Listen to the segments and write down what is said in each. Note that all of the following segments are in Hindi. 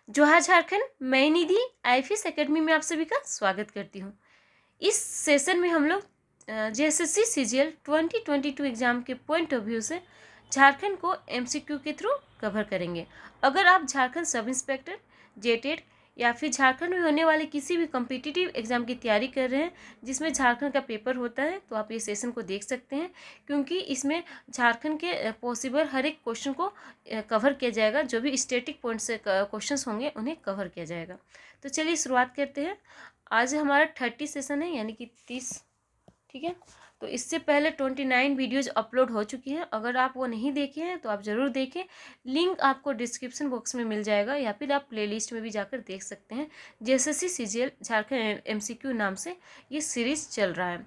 जोहार झारखंड, मैं निधि आईएफएस एकेडमी में आप सभी का स्वागत करती हूँ। इस सेशन में हम लोग जेएसएससी सीजीएल 2022 एग्ज़ाम के पॉइंट ऑफ व्यू से झारखंड को एमसीक्यू के थ्रू कवर करेंगे। अगर आप झारखंड सब इंस्पेक्टर, जेटेट या फिर झारखंड में होने वाले किसी भी कॉम्पिटिटिव एग्ज़ाम की तैयारी कर रहे हैं जिसमें झारखंड का पेपर होता है, तो आप ये सेशन को देख सकते हैं, क्योंकि इसमें झारखंड के पॉसिबल हर एक क्वेश्चन को कवर किया जाएगा। जो भी स्टैटिक पॉइंट से क्वेश्चंस होंगे उन्हें कवर किया जाएगा। तो चलिए शुरुआत करते हैं। आज हमारा 30 सेशन है, यानी कि 30, ठीक है। तो इससे पहले 29 वीडियोज़ अपलोड हो चुकी हैं। अगर आप वो नहीं देखे हैं तो आप ज़रूर देखें, लिंक आपको डिस्क्रिप्शन बॉक्स में मिल जाएगा, या फिर आप प्लेलिस्ट में भी जाकर देख सकते हैं। जेएसएससी सीजीएल झारखंड एमसीक्यू नाम से ये सीरीज़ चल रहा है।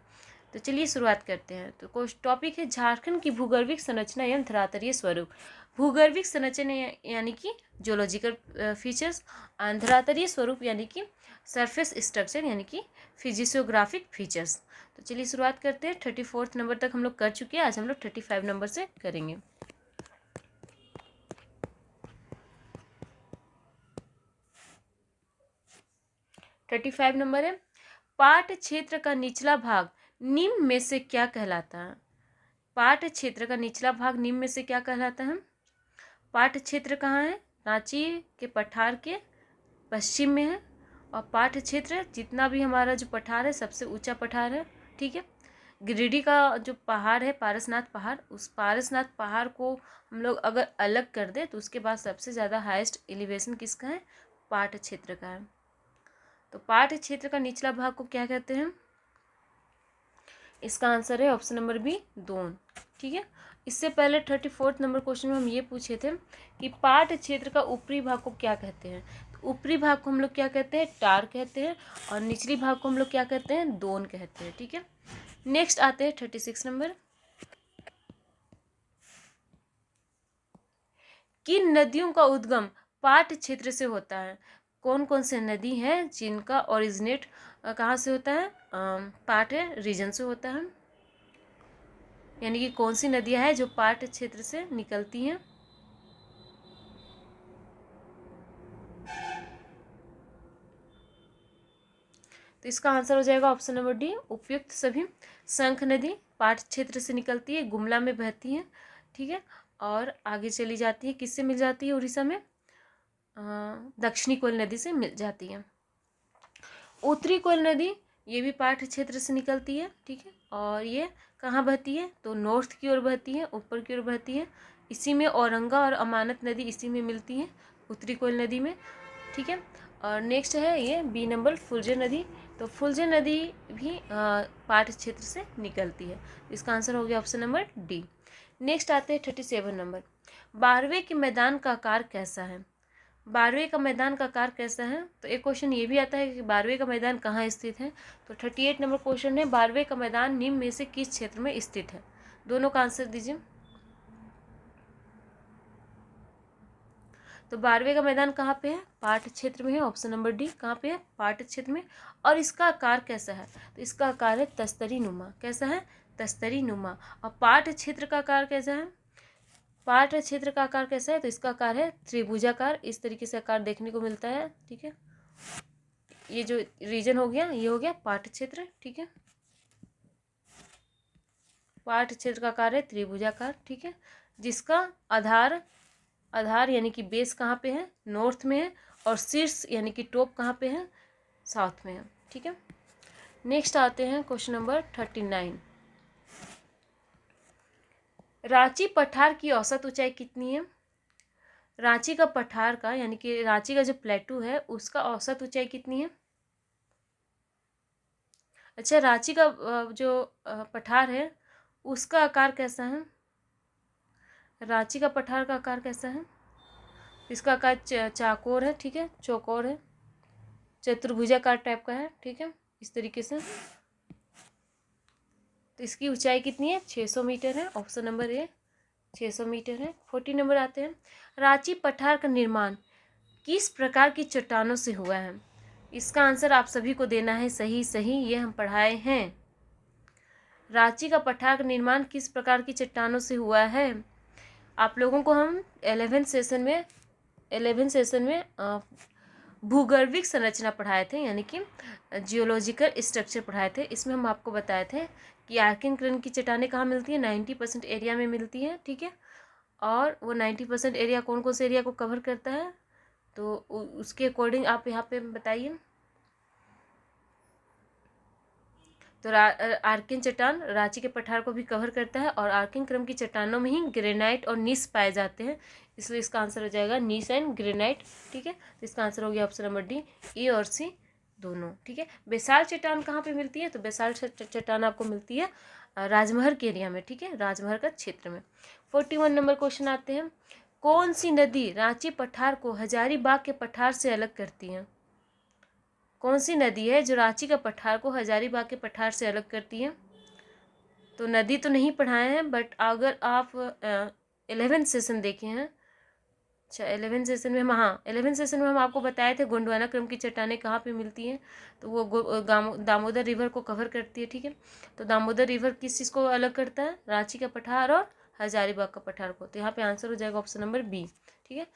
तो चलिए शुरुआत करते हैं। तो कुछ टॉपिक है झारखंड की भूगर्भिक संरचना एवं धरातलीय स्वरूप। भूगर्भिक संरचना यानी कि जियोलॉजिकल फीचर्स, धरातलीय स्वरूप यानी कि सरफेस स्ट्रक्चर यानी कि फिजियोग्राफिक फीचर्स। तो चलिए शुरुआत करते हैं। 34 नंबर तक हम लोग कर चुके हैं, आज हम लोग 35 नंबर से करेंगे। थर्टी फाइव नंबर है, पाठ क्षेत्र का निचला भाग निम्न में से क्या कहलाता है? पाठ क्षेत्र का निचला भाग निम्न में से क्या कहलाता है? पाठ क्षेत्र कहाँ है? रांची के पठार के पश्चिम में है, और पाठ क्षेत्र जितना भी हमारा जो पठार है सबसे ऊंचा पठार है, ठीक है। गिरिडीह का जो पहाड़ है पारसनाथ पहाड़, उस पारसनाथ पहाड़ को हम लोग अगर अलग कर दे तो उसके बाद सबसे ज़्यादा हाईएस्ट एलिवेशन किसका है? पाठ क्षेत्र का है। तो पाठ क्षेत्र का निचला भाग को क्या कहते हैं? इसका आंसर है ऑप्शन नंबर बी, दोन, ठीक है। इससे पहले 34 नंबर क्वेश्चन में हम ये पूछे थे कि पाठ क्षेत्र का ऊपरी भाग को क्या कहते हैं? तो ऊपरी भाग को हम लोग क्या कहते हैं? टार कहते हैं, और निचली भाग को हम लोग क्या कहते हैं? दोन कहते हैं, ठीक है। नेक्स्ट आते हैं 36 नंबर। किन नदियों का उद्गम पाठ क्षेत्र से होता है? कौन कौन से नदी हैं जिनका ओरिजिनेट कहाँ से होता है? पाठ रीजन से होता है, यानी कि कौन सी नदियां हैं जो पाठ क्षेत्र से निकलती हैं? तो इसका आंसर हो जाएगा ऑप्शन नंबर डी, उपयुक्त सभी। शंख नदी पाठ क्षेत्र से निकलती है, गुमला में बहती है, ठीक है, और आगे चली जाती है, किससे मिल जाती है? उड़ीसा में दक्षिणी कोयल नदी से मिल जाती है। उत्तरी कोयल नदी ये भी पाठ क्षेत्र से निकलती है, ठीक है, और ये कहाँ बहती है? तो नॉर्थ की ओर बहती है, ऊपर की ओर बहती है। इसी में औरंगा और अमानत नदी इसी में मिलती है, उत्तरी कोयल नदी में, ठीक है। और नेक्स्ट है ये बी नंबर, फुलझर नदी। तो फुलझर नदी भी पाठ क्षेत्र से निकलती है। इसका आंसर हो गया ऑप्शन नंबर डी। नेक्स्ट आते हैं 37 नंबर। 12वें के मैदान का आकार कैसा है? 12वें का मैदान का आकार कैसा है? तो एक क्वेश्चन ये भी आता है कि 12वें का मैदान कहाँ स्थित है? तो 38 नंबर क्वेश्चन है, 12वें का मैदान निम्न में से किस क्षेत्र में स्थित है? दोनों का आंसर दीजिए। तो 12वें का मैदान कहाँ पे है? पाठ क्षेत्र में है, ऑप्शन नंबर डी। कहाँ पे है? पाठ क्षेत्र में। और इसका आकार कैसा है? तो इसका आकार है तस्तरी नुमा। कैसा है? तस्तरी नुमा। और पाठ क्षेत्र का आकार कैसा है? पाठ क्षेत्र का आकार कैसा है? तो इसका आकार है त्रिभुजाकार। इस तरीके से आकार देखने को मिलता है, ठीक है। ये जो रीजन हो गया ये हो गया पाठ क्षेत्र, ठीक है। पाठ क्षेत्र का आकार है त्रिभुजाकार, ठीक है, जिसका आधार यानी कि बेस कहाँ पे है? नॉर्थ में है, और शीर्ष यानी कि टॉप कहाँ पे है? साउथ में है, ठीक है। नेक्स्ट आते हैं क्वेश्चन नंबर 39। रांची पठार की औसत ऊंचाई कितनी है? रांची का पठार का यानी कि रांची का जो प्लेटू है उसका औसत ऊंचाई कितनी है? अच्छा, रांची का जो पठार है उसका आकार कैसा है? रांची का पठार का आकार कैसा है? इसका आकार चाकोर है, ठीक है, चौकोर है, चतुर्भुजाकार टाइप का है, ठीक है, इस तरीके से। तो इसकी ऊंचाई कितनी है? 600 मीटर है, ऑप्शन नंबर ए 600 मीटर है। 40 नंबर आते हैं। रांची पठार का निर्माण किस प्रकार की चट्टानों से हुआ है? इसका आंसर आप सभी को देना है, सही सही, ये हम पढ़ाए हैं। रांची का पठार का निर्माण किस प्रकार की चट्टानों से हुआ है? आप लोगों को हम 11th सेशन में 11 सेशन में भूगर्भिक संरचना पढ़ाए थे, यानी कि जियोलॉजिकल स्ट्रक्चर पढ़ाए थे। इसमें हम आपको बताए थे कि आर्किन की चट्टानें कहाँ मिलती है, 90% एरिया में मिलती है, ठीक है। और वो 90% एरिया कौन कौन से एरिया को कवर करता है, तो उसके अकॉर्डिंग आप यहाँ पे बताइए। तो आर्किन चट्टान रांची के पठार को भी कवर करता है, और आर्किन क्रम की चट्टानों में ही ग्रेनाइट और नीस पाए जाते हैं, इसलिए इसका आंसर हो जाएगा नीस एंड ग्रेनाइट, ठीक है। तो इसका आंसर हो गया ऑप्शन नंबर डी, ए और सी दोनों, ठीक है। बेसाल्ट चट्टान कहाँ पे मिलती है, तो बेसाल्ट चट्टान आपको मिलती है राजमहल के एरिया में, ठीक है, राजमहल का क्षेत्र में। 41 नंबर क्वेश्चन आते हैं, कौन सी नदी रांची पठार को हजारीबाग के पठार से अलग करती है? कौन सी नदी है जो रांची का पठार को हजारीबाग के पठार से अलग करती है? तो नदी तो नहीं पढ़ाए हैं, बट अगर आप 11th सेशन देखे हैं, अच्छा 11th सेशन में हम, हाँ 11th सेशन में हम आपको बताए थे गोंडवाना क्रम की चट्टानें कहाँ पे मिलती हैं, तो वो दामोदर रिवर को कवर करती है, ठीक है। तो दामोदर रिवर किस चीज़ को अलग करता है, रांची का पठार और हजारीबाग का पठार को। तो यहाँ पे आंसर हो जाएगा ऑप्शन नंबर बी, ठीक है।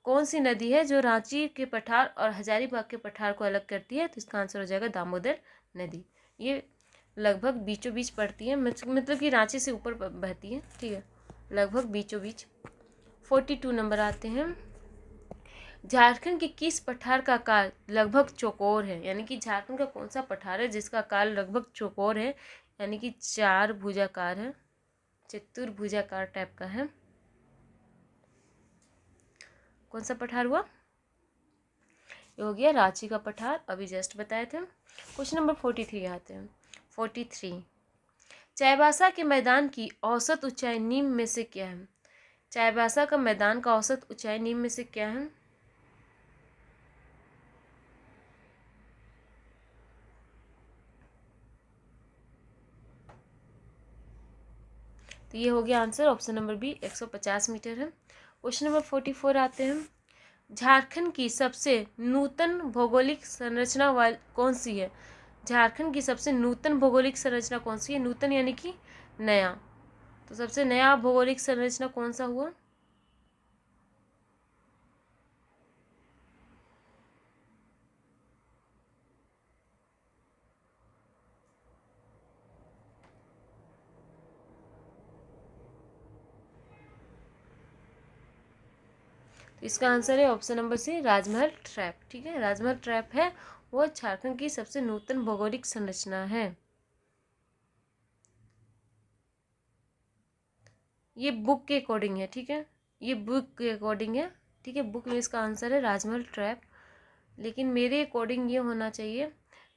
कौन सी नदी है जो रांची के पठार और हजारीबाग के पठार को अलग करती है, तो इसका आंसर हो जाएगा दामोदर नदी। ये लगभग बीचों बीच पड़ती है, मतलब कि रांची से ऊपर बहती है, ठीक है, लगभग बीचों बीच। 42 नंबर आते हैं, झारखंड के किस पठार का काल लगभग चौकोर है, यानी कि झारखंड का कौन सा पठार है जिसका काल लगभग चौकोर है, यानी कि चार भुजाकार है, चतुर्भुजाकार टाइप का है। कौन सा पठार हुआ, ये हो गया रांची का पठार, अभी जस्ट बताए थे। क्वेश्चन नंबर 43 आते हैं। 43, चाईबासा के मैदान की औसत ऊंचाई निम्न में से क्या है? चाईबासा का मैदान का औसत ऊंचाई निम्न में से क्या है? तो ये हो गया answer option number B, 150 meter है। क्वेश्चन नंबर 44 आते हैं, झारखंड की सबसे नूतन भौगोलिक संरचना वाली कौन सी है? झारखंड की सबसे नूतन भौगोलिक संरचना कौन सी है? नूतन यानी कि नया, तो सबसे नया भौगोलिक संरचना कौन सा हुआ? तो इसका आंसर है ऑप्शन नंबर सी, राजमहल ट्रैप, ठीक है। राजमहल ट्रैप है वो झारखंड की सबसे नूतन भौगोलिक संरचना है। ये बुक के अकॉर्डिंग है, ठीक है, ये बुक के अकॉर्डिंग है, ठीक है। बुक में इसका आंसर है राजमहल ट्रैप, लेकिन मेरे अकॉर्डिंग ये होना चाहिए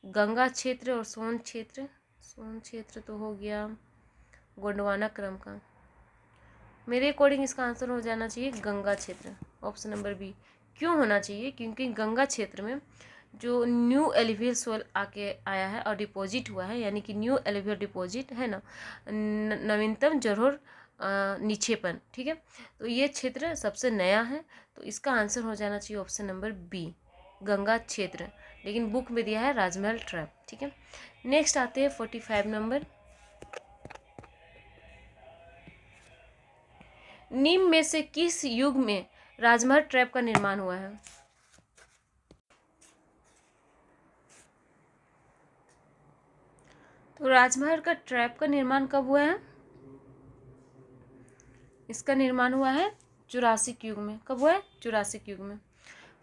गंगा क्षेत्र और सोन क्षेत्र। सोन क्षेत्र तो हो गया गोंडवाना क्रम का, मेरे अकॉर्डिंग इसका आंसर हो जाना चाहिए गंगा क्षेत्र, ऑप्शन नंबर बी। क्यों होना चाहिए, क्योंकि गंगा क्षेत्र में जो न्यू एलिवियल सोल आके आया है और डिपॉजिट हुआ है, यानी कि न्यू एलिवियल डिपॉजिट है ना, नवीनतम जरूर निक्षेपण, ठीक है। तो ये क्षेत्र सबसे नया है, तो इसका आंसर हो जाना चाहिए ऑप्शन नंबर बी, गंगा क्षेत्र, लेकिन बुक में दिया है राजमहल ट्रैप, ठीक है। नेक्स्ट आते हैं 45 नंबर, निम्न में से किस युग में राजमहल ट्रैप का निर्माण हुआ है? तो राजमहल का ट्रैप का निर्माण कब हुआ है? इसका निर्माण हुआ है जुरासिक युग में। कब हुआ है? जुरासिक युग में।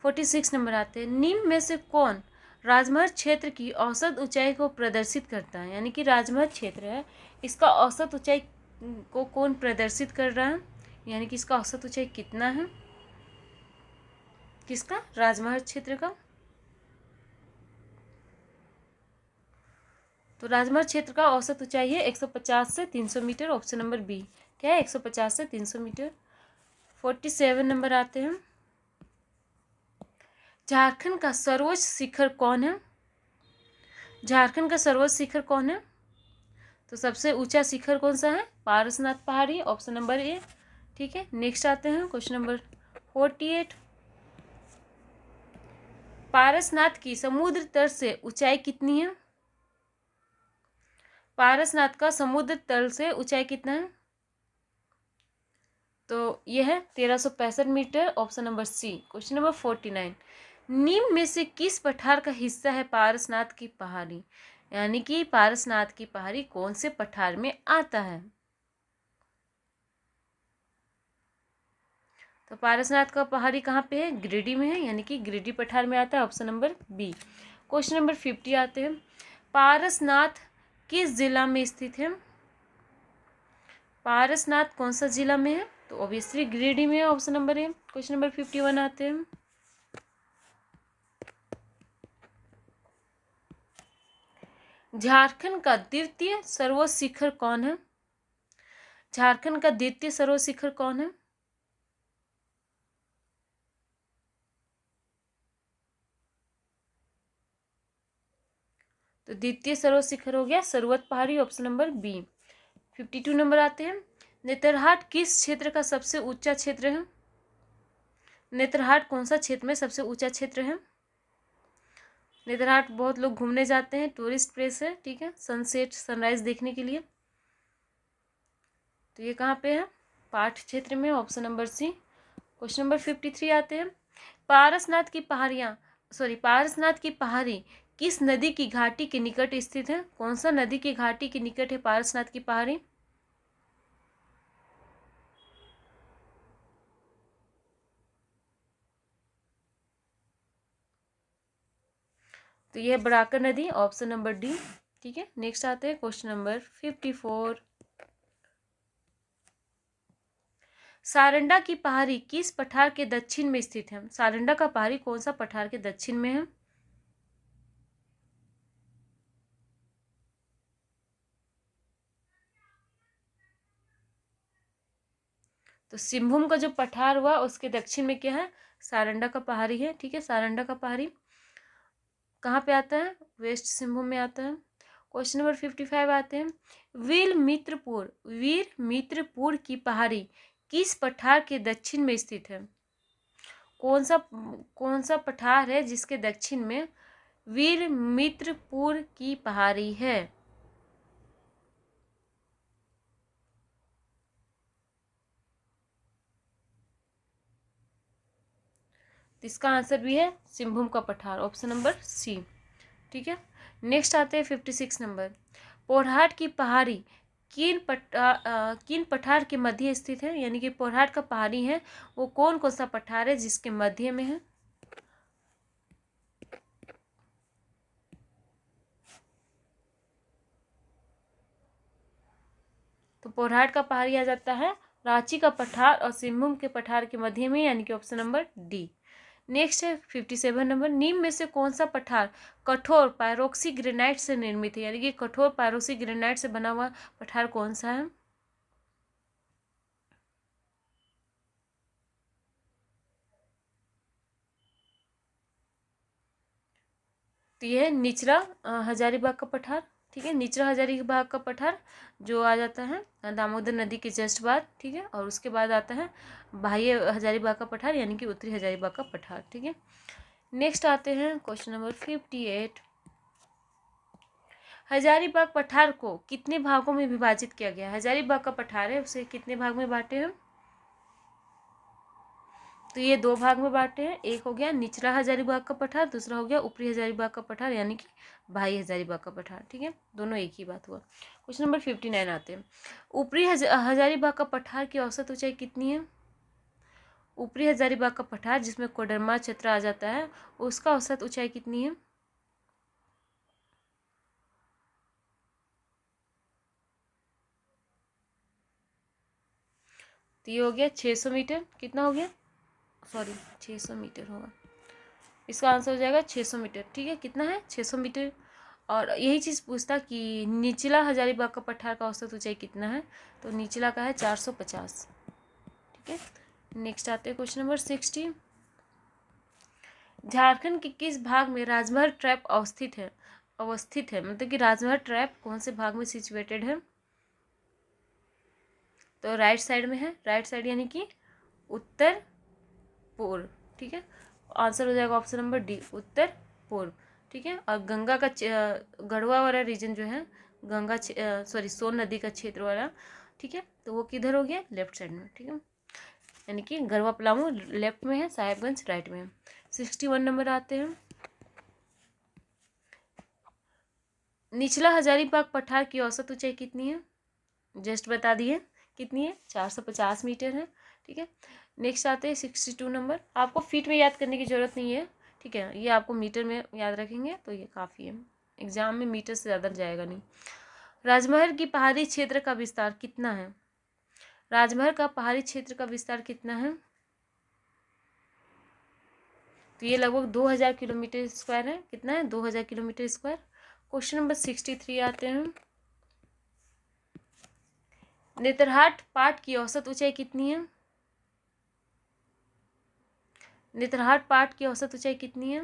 46 नंबर आते हैं, निम्न में से कौन राजमहल क्षेत्र की औसत ऊंचाई को प्रदर्शित करता है? यानी कि राजमहल क्षेत्र है, इसका औसत ऊंचाई को कौन प्रदर्शित कर रहा है, यानी कि इसका औसत ऊंचाई कितना है? किसका? राजमहल क्षेत्र का। तो राजमहल क्षेत्र का औसत ऊंचाई है 150 से 300 मीटर, ऑप्शन नंबर बी। क्या है? 150 से 300 मीटर। 47 नंबर आते हैं, झारखंड का सर्वोच्च शिखर कौन है? झारखंड का सर्वोच्च शिखर कौन है? तो सबसे ऊंचा शिखर कौन सा है? पारसनाथ पहाड़ी, ऑप्शन नंबर ए, ठीक है। नेक्स्ट आते हैं क्वेश्चन नंबर 48, पारसनाथ की समुद्र तल से ऊंचाई कितनी है? पारसनाथ का समुद्र तल से ऊंचाई कितना है? तो ये है 1365 meter, option number C. Question number 49, निम्न में से किस पठार का हिस्सा है पारसनाथ की पहाड़ी? यानी कि पारसनाथ की पहाड़ी कौन से पठार में आता है? तो पारसनाथ का पहाड़ी कहाँ पे है? गिरिडीह में है, यानी कि गिरिडीह पठार में आता है, option number B. Question number 50 आते हैं, पारसनाथ किस जिला में स्थित है? पारसनाथ कौन सा जिला में है? तो ऑब्वियसली गिरिडीह में है, option number A. Question number 51 आते हैं, झारखंड का द्वितीय सर्वोच्च शिखर कौन है? झारखंड का द्वितीय सर्वोच्च शिखर कौन है? तो द्वितीय सर्वोच्च शिखर हो गया सर्वोच्च पहाड़ी, ऑप्शन नंबर बी। 52 नंबर आते हैं, नेतरहाट किस क्षेत्र का सबसे ऊंचा क्षेत्र है? नेतरहाट कौन सा क्षेत्र में सबसे ऊंचा क्षेत्र है? नेतरहाट बहुत लोग घूमने जाते हैं, टूरिस्ट प्लेस है, ठीक है, सनसेट सनराइज देखने के लिए। तो ये कहाँ पे है? पाठ क्षेत्र में, option number C. Question number 53 आते हैं, पारसनाथ की पहाड़ी किस नदी की घाटी के निकट स्थित है? कौन सा नदी की घाटी के निकट है पारसनाथ की पहाड़ी? तो यह बराकर नदी, ऑप्शन नंबर डी। ठीक है, नेक्स्ट आते हैं क्वेश्चन नंबर 54, सारंडा की पहाड़ी किस पठार के दक्षिण में स्थित है? सारंडा का पहाड़ी कौन सा पठार के दक्षिण में है? तो सिंहभूम का जो पठार हुआ उसके दक्षिण में क्या है? सारंडा का पहाड़ी है, ठीक है। सारंडा का पहाड़ी कहाँ पे आता है? वेस्ट सिंहभूम में आता है। क्वेश्चन नंबर 55 आते हैं, वीर मित्रपुर की पहाड़ी किस पठार के दक्षिण में स्थित है? कौन सा पठार है जिसके दक्षिण में वीर मित्रपुर की पहाड़ी है? तो इसका आंसर भी है सिंहभूम का पठार, ऑप्शन नंबर सी। ठीक है, नेक्स्ट आते हैं 56 नंबर, पोरहाट की पहाड़ी किन पठार के मध्य स्थित है? यानी कि पोरहाट का पहाड़ी है वो कौन कौन सा पठार है जिसके मध्य में है? तो पोरहाट का पहाड़ी आ जाता है रांची का पठार और सिंहभूम के पठार के मध्य में, यानी कि ऑप्शन नंबर डी। नेक्स्ट है 57 नंबर, निम्न में से कौन सा पठार कठोर पायरोक्सी ग्रेनाइट से निर्मित है? यानी कि कठोर पायरोक्सी ग्रेनाइट से बना हुआ पठार कौन सा है? तो ये है निचला हजारीबाग का पठार। ठीक है, निचला हजारीबाग का पठार जो आ जाता है दामोदर नदी के जस्ट बाद, ठीक है, और उसके बाद आता है बाह्य हजारीबाग का पठार, यानी कि उत्तरी हजारीबाग का पठार। ठीक है, नेक्स्ट आते हैं क्वेश्चन नंबर 58, हजारीबाग पठार को कितने भागों में विभाजित किया गया? हजारीबाग का पठार है उसे कितने भाग में बांटे हैं? तो ये दो भाग में बांटे हैं, एक हो गया निचला हजारीबाग का पठार, दूसरा हो गया ऊपरी हजारीबाग का पठार, यानी कि बाह्य हजारीबाग का पठार। ठीक है, दोनों एक ही बात हुआ। क्वेश्चन नंबर 59 आते हैं, ऊपरी हजारीबाग का पठार की औसत ऊंचाई कितनी है? ऊपरी हजारीबाग का पठार जिसमें कोडरमा क्षेत्र आ जाता है उसका औसत ऊंचाई कितनी है? तो ये हो गया 600 मीटर। कितना हो गया? सॉरी 600 मीटर होगा, इसका आंसर हो जाएगा 600 मीटर। ठीक है, कितना है? 600 मीटर। और यही चीज़ पूछता कि निचला हजारीबाग का पठार का औसत ऊंचाई कितना है? तो निचला का है 450। ठीक है, नेक्स्ट आते हैं क्वेश्चन नंबर 60, झारखंड के किस भाग में राजमहल ट्रैप अवस्थित है मतलब कि राजमहल ट्रैप कौन से भाग में सिचुएटेड है? तो राइट साइड में है, राइट साइड यानी कि उत्तर पूर्व। ठीक है, आंसर हो जाएगा ऑप्शन नंबर डी, उत्तर पूर्व। ठीक है, और गंगा का गढ़वा वाला रीजन जो है सोन नदी का क्षेत्र वाला, ठीक है, तो वो किधर हो गया? लेफ्ट साइड में। ठीक है, यानी कि गरवा पलामू लेफ्ट में है, साहेबगंज राइट में है। 61 नंबर आते हैं। निचला हजारीबाग पठार की औसत ऊंचाई कितनी है? जस्ट बता दिए कितनी है, 450 मीटर है। ठीक है, नेक्स्ट आते हैं 62 नंबर। आपको फीट में याद करने की ज़रूरत नहीं है, ठीक है, ये आपको मीटर में याद रखेंगे तो ये काफ़ी है, एग्जाम में मीटर से ज़्यादा जाएगा नहीं। राजमहल की पहाड़ी क्षेत्र का विस्तार कितना है? राजमहल का पहाड़ी क्षेत्र का विस्तार कितना है? तो ये लगभग 2000 किलोमीटर स्क्वायर है। कितना है? 2000 किलोमीटर स्क्वायर। क्वेश्चन नंबर 63 आते हैं। नेतरहाट पाट की औसत ऊंचाई कितनी है? नेतरहाट पाट की औसत ऊंचाई कितनी है?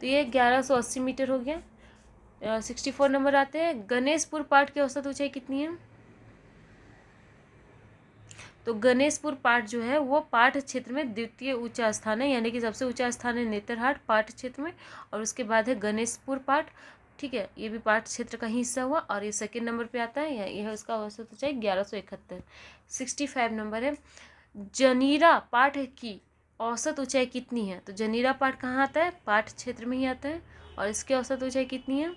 तो ये 1180 मीटर हो गया। 64 नंबर आते हैं। गणेशपुर पाट की औसत ऊंचाई कितनी है? तो गणेशपुर पाट जो है वो पाट क्षेत्र में द्वितीय ऊंचा स्थान है, यानी कि सबसे ऊंचा स्थान है नेतरहाट पाट क्षेत्र में, और उसके बाद है गणेशपुर पाट। ठीक है, ये भी पाट क्षेत्र का ही हिस्सा हुआ, और ये सेकंड नंबर पे आता है। यह इसका औसत ऊंचाई 1171। 65 नंबर है। जनीरा पाट की औसत ऊंचाई कितनी है? तो जनीरा पाट कहाँ आता है? पाट क्षेत्र में ही आता है, और इसकी औसत ऊंचाई कितनी है?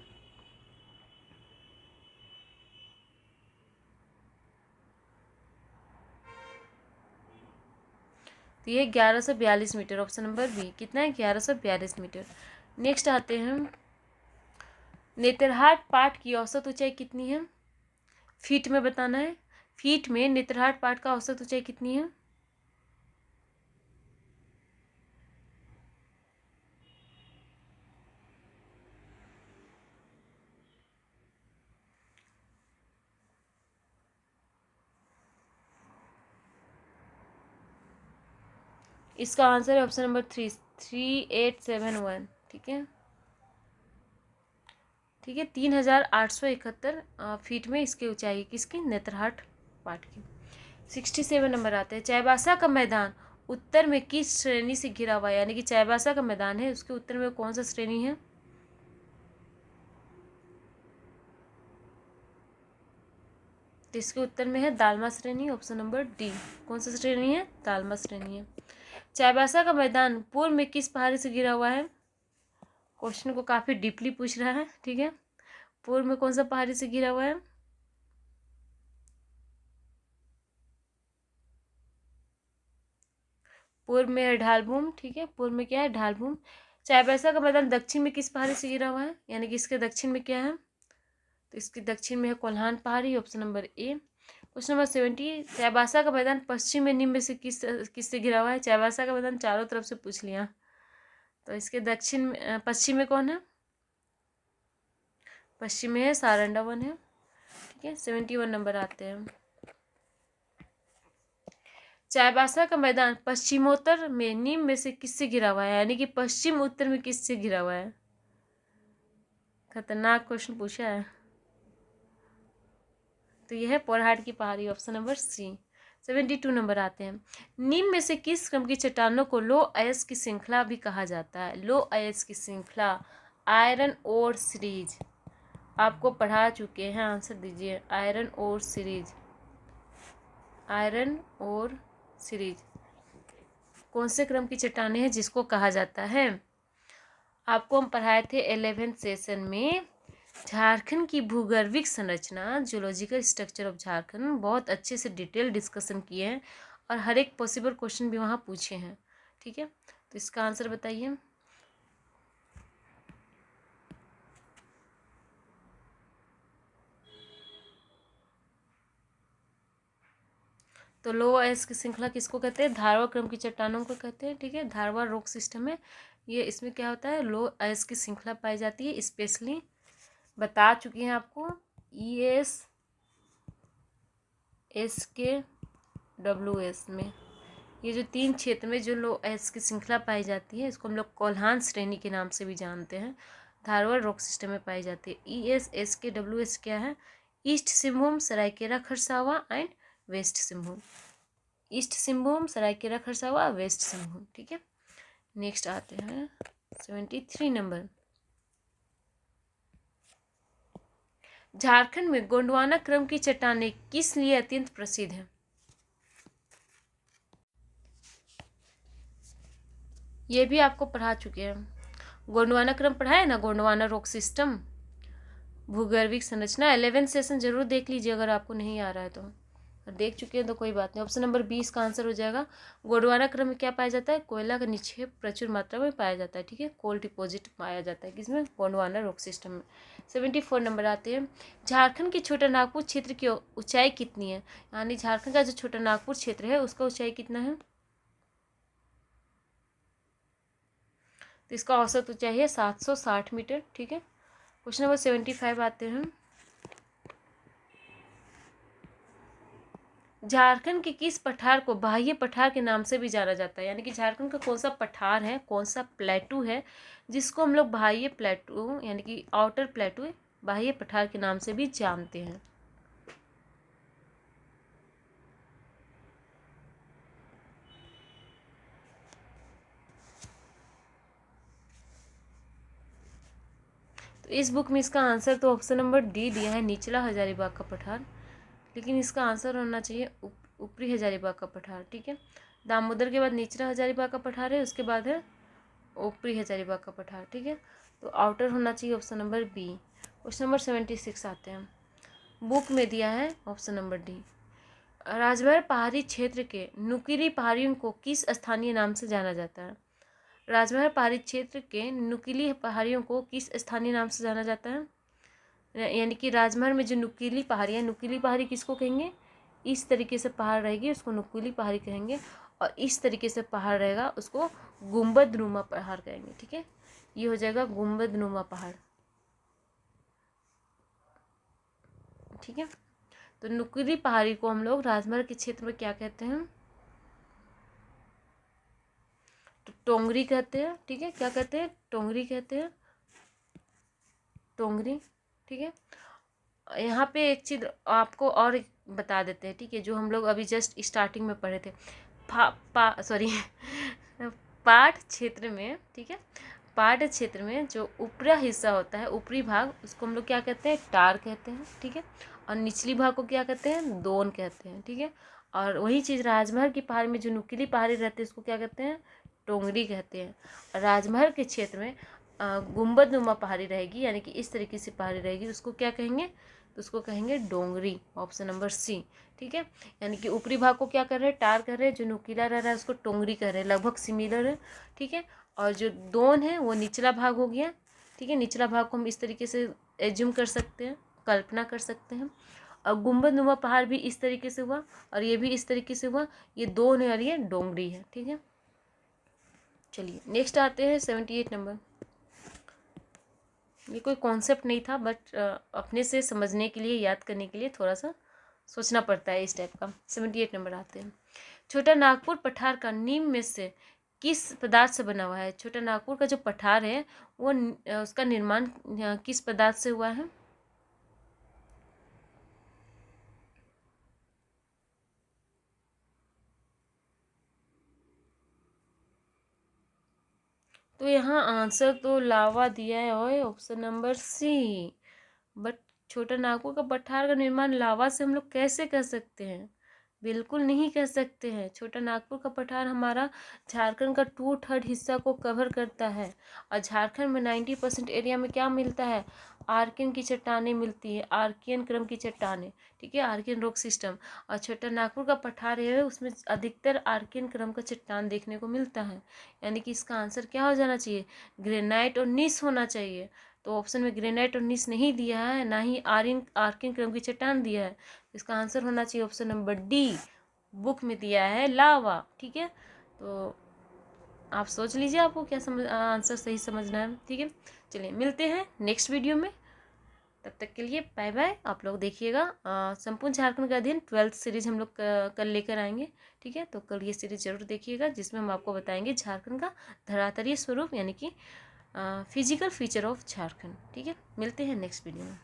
तो ये 1142 मीटर, ऑप्शन नंबर बी। कितना है? 1142 मीटर। नेक्स्ट आते हैं। नेतरहाट पाट की औसत ऊंचाई कितनी है? फीट में बताना है। फीट में नेतरहाट पाट का औसत ऊंचाई कितनी है? इसका आंसर है ऑप्शन नंबर 3871। ठीक है, ठीक है, 3871 फीट में इसकी ऊंचाई, किसकी? नेतरहाट पाट की। 67 नंबर आते हैं। चाईबासा का मैदान उत्तर में किस श्रेणी से घिरा हुआ है? यानी कि चाईबासा का मैदान है, उसके उत्तर में कौन सा श्रेणी है? तो इसके उत्तर में है दालमा श्रेणी, ऑप्शन नंबर डी। कौन सा श्रेणी है? दालमा श्रेणी है। चाईबासा का मैदान पूर्व में किस पहाड़ी से घिरा हुआ है? क्वेश्चन को काफी डीपली पूछ रहा है। ठीक है, पूर्व में कौन सा पहाड़ी से घिरा हुआ है? पूर्व में है ढालभूम। ठीक है, पूर्व में क्या है? ढालभूम। चाईबासा का मैदान दक्षिण में किस पहाड़ी से घिरा हुआ है? यानी कि इसके दक्षिण में क्या है? तो इसके दक्षिण में है कोल्हान पहाड़ी, option number A. Question number 70। Chaibasa का मैदान पश्चिम में निम्न में से किससे घिरा हुआ है? चाईबासा का मैदान चारों तरफ से पूछ लिया, तो इसके दक्षिण में पश्चिम में कौन है? पश्चिम में है सारंडा वन है। ठीक है, 71 नंबर आते हैं। चाईबासा का मैदान पश्चिमोत्तर में निम्न में से किससे घिरा हुआ है? यानी कि पश्चिम उत्तर में किससे घिरा हुआ है? खतरनाक क्वेश्चन पूछा है। तो यह है पोरहाट की पहाड़ी, ऑप्शन नंबर सी। 72 नंबर आते हैं। निम्न में से किस क्रम की चट्टानों को लो अयस्क की श्रृंखला भी कहा जाता है? लो अयस्क की श्रृंखला, आयरन ओर सीरीज। आपको पढ़ा चुके हैं, आंसर दीजिए। Iron ore series, iron ore series कौन से क्रम की चट्टानें हैं जिसको कहा जाता है? आपको हम पढ़ाए थे 11th सेशन में झारखंड की भूगर्भिक संरचना, जियोलॉजिकल स्ट्रक्चर ऑफ झारखंड, बहुत अच्छे से डिटेल डिस्कशन किए हैं, और हर एक पॉसिबल क्वेश्चन भी वहाँ पूछे हैं। ठीक है, तो इसका आंसर बताइए। तो लो अयस्क की श्रृंखला किसको कहते हैं? धारवा क्रम की चट्टानों को कहते हैं। ठीक है, धारवा रॉक सिस्टम है ये, इसमें क्या होता है? लो अयस्क की श्रृंखला पाई जाती है। स्पेशली बता चुकी हैं आपको, ESSKWS में ये जो 3 क्षेत्र में जो लो अयस्क की श्रृंखला पाई जाती है, इसको हम लोग कोल्हान श्रेणी के नाम से भी जानते हैं। धारवाड़ रॉक सिस्टम में पाई जाती है। ESSKWS क्या है? East Singhbhum, Saraikela Kharsawan and west Singhbhum. East Singhbhum, Saraikela Kharsawan, west Singhbhum. ठीक है, नेक्स्ट आते हैं 73 नंबर। झारखंड में गोंडवाना क्रम की चट्टानें किस लिए अत्यंत प्रसिद्ध है? ये भी आपको पढ़ा चुके हैं। गोंडवाना क्रम पढ़ा है ना, गोंडवाना रॉक सिस्टम, भूगर्भिक संरचना। 11th सेशन जरूर देख लीजिए अगर आपको नहीं आ रहा है तो, और देख चुके हैं तो कोई बात नहीं। ऑप्शन नंबर 20 का आंसर हो जाएगा। गोंडवाना क्रम में क्या पाया जाता है? कोयला का निक्षेप प्रचुर मात्रा में पाया जाता है, ठीक है। कोल डिपॉजिट पाया जाता है किसमें? गोंडवाना रॉक सिस्टम में। 74 नंबर आते हैं। झारखंड के छोटा नागपुर क्षेत्र की ऊंचाई कितनी है? यानी झारखंड का जो छोटा नागपुर क्षेत्र है उसका ऊंचाई कितना है? तो इसका औसत ऊंचाई है 760 मीटर, ठीक है। क्वेश्चन नंबर 75 आते हैं। झारखंड के किस पठार को बाह्य पठार के नाम से भी जाना जाता है? यानी कि झारखंड का कौन सा पठार है, कौन सा प्लेटू है जिसको हम लोग बाह्य प्लेटू यानी कि आउटर प्लेटू बाह्य पठार के नाम से भी जानते हैं? तो इस बुक में इसका आंसर तो ऑप्शन नंबर डी दिया है, निचला हजारीबाग का पठार, लेकिन इसका आंसर होना चाहिए ऊपरी हजारीबाग का पठार, ठीक है। दामोदर के बाद निचला हजारीबाग का पठार है, उसके बाद है ऊपरी हजारीबाग का पठार, ठीक है। तो आउटर होना चाहिए option number B. Question number 76 आते हैं। बुक में दिया है ऑप्शन नंबर डी। राजभर पहाड़ी क्षेत्र के नुकीली पहाड़ियों को किस स्थानीय नाम से जाना जाता है? राजभर पहाड़ी क्षेत्र के नुकीली पहाड़ियों को किस स्थानीय नाम से जाना जाता है? यानी कि राजभर में जो नुकीली पहाड़ियाँ, नुकीली पहाड़ी किसको कहेंगे? इस तरीके से पहाड़ रहेगी उसको नुकीली पहाड़ी कहेंगे, और इस तरीके से पहाड़ रहेगा उसको गुंबद नुमा पहाड़ कहेंगे, ठीक है। ये हो जाएगा गुंबद नुमा पहाड़, ठीक है। तो नुकीली पहाड़ी को हम लोग राजभर के क्षेत्र में क्या कहते हैं? तो टोंगरी कहते हैं, ठीक है। क्या कहते हैं? टोंगरी कहते हैं, टोंगरी, ठीक है। यहाँ पे एक चीज़ आपको और बता देते हैं, ठीक है, जो हम लोग अभी जस्ट स्टार्टिंग में पढ़े थे। पाठ क्षेत्र में, ठीक है, पाठ क्षेत्र में जो ऊपरी हिस्सा होता है, ऊपरी भाग, उसको हम लोग क्या कहते हैं? टार कहते हैं, ठीक है। और निचली भाग को क्या कहते हैं? दोन कहते हैं, ठीक है। और वही चीज़ राजमहल की पहाड़ी में जो नुकीली पहाड़ी रहती है उसको क्या कहते हैं? टोंगरी कहते हैं। राजमहल के क्षेत्र में गुंबद नुमा पहाड़ी रहेगी, यानी कि इस तरीके से पहाड़ी रहेगी, उसको क्या कहेंगे? तो उसको कहेंगे डोंगरी, ऑप्शन नंबर सी, ठीक है। यानी कि ऊपरी भाग को क्या कर रहे हैं? टार कर रहे हैं, जो नुकीला रह रहा है उसको टोंगरी कर रहे हैं, लगभग सिमिलर है, ठीक है। और जो दोन है वो निचला भाग हो गया, ठीक है। निचला भाग को हम इस तरीके से एज्यूम कर सकते हैं, कल्पना कर सकते हैं। और गुंबद नुमा पहाड़ भी इस तरीके से हुआ और ये भी इस तरीके से हुआ, ये दोन है और ये डोंगरी है, ठीक है। चलिए नेक्स्ट आते हैं 78 नंबर। ये कोई कॉन्सेप्ट नहीं था, बट अपने से समझने के लिए, याद करने के लिए थोड़ा सा सोचना पड़ता है इस टाइप का। 78 नंबर आते हैं। छोटा नागपुर पठार का नीम में से किस पदार्थ से बना हुआ है? छोटा नागपुर का जो पठार है वो उसका निर्माण किस पदार्थ से हुआ है? तो यहाँ आंसर तो लावा दिया है और ऑप्शन नंबर सी। बट छोटा नागपुर का पठार का निर्माण लावा से हम लोग कैसे कर सकते हैं? बिल्कुल नहीं कह सकते हैं। छोटा नागपुर का पठार हमारा झारखंड का 2/3 हिस्सा को कवर करता है, और झारखंड में 90% एरिया में क्या मिलता है? आर्कियन की चट्टानें मिलती है, आर्कियन क्रम की चट्टानें, ठीक है, आर्कियन रॉक सिस्टम। और छोटा नागपुर का पठार है उसमें अधिकतर आर्कियन क्रम का चट्टान देखने को मिलता है, यानी कि इसका आंसर क्या हो जाना चाहिए? ग्रेनाइट और नीस होना चाहिए। तो ऑप्शन में ग्रेनाइट और नीस नहीं दिया है, ना ही आर्कियन क्रम की चट्टान दिया है। इसका आंसर होना चाहिए ऑप्शन नंबर डी, बुक में दिया है लावा, ठीक है। तो आप सोच लीजिए आपको क्या आंसर सही समझना है, ठीक है। चलिए मिलते हैं नेक्स्ट वीडियो में, तब तक के लिए बाय बाय। आप लोग देखिएगा संपूर्ण झारखंड का अध्ययन 12th सीरीज हम लोग कल लेकर आएंगे, ठीक है। तो कल ये सीरीज जरूर देखिएगा जिसमें हम आपको बताएंगे झारखंड का धरातलीय स्वरूप, यानी कि फिजिकल फीचर ऑफ झारखंड, ठीक है। मिलते हैं नेक्स्ट वीडियो में।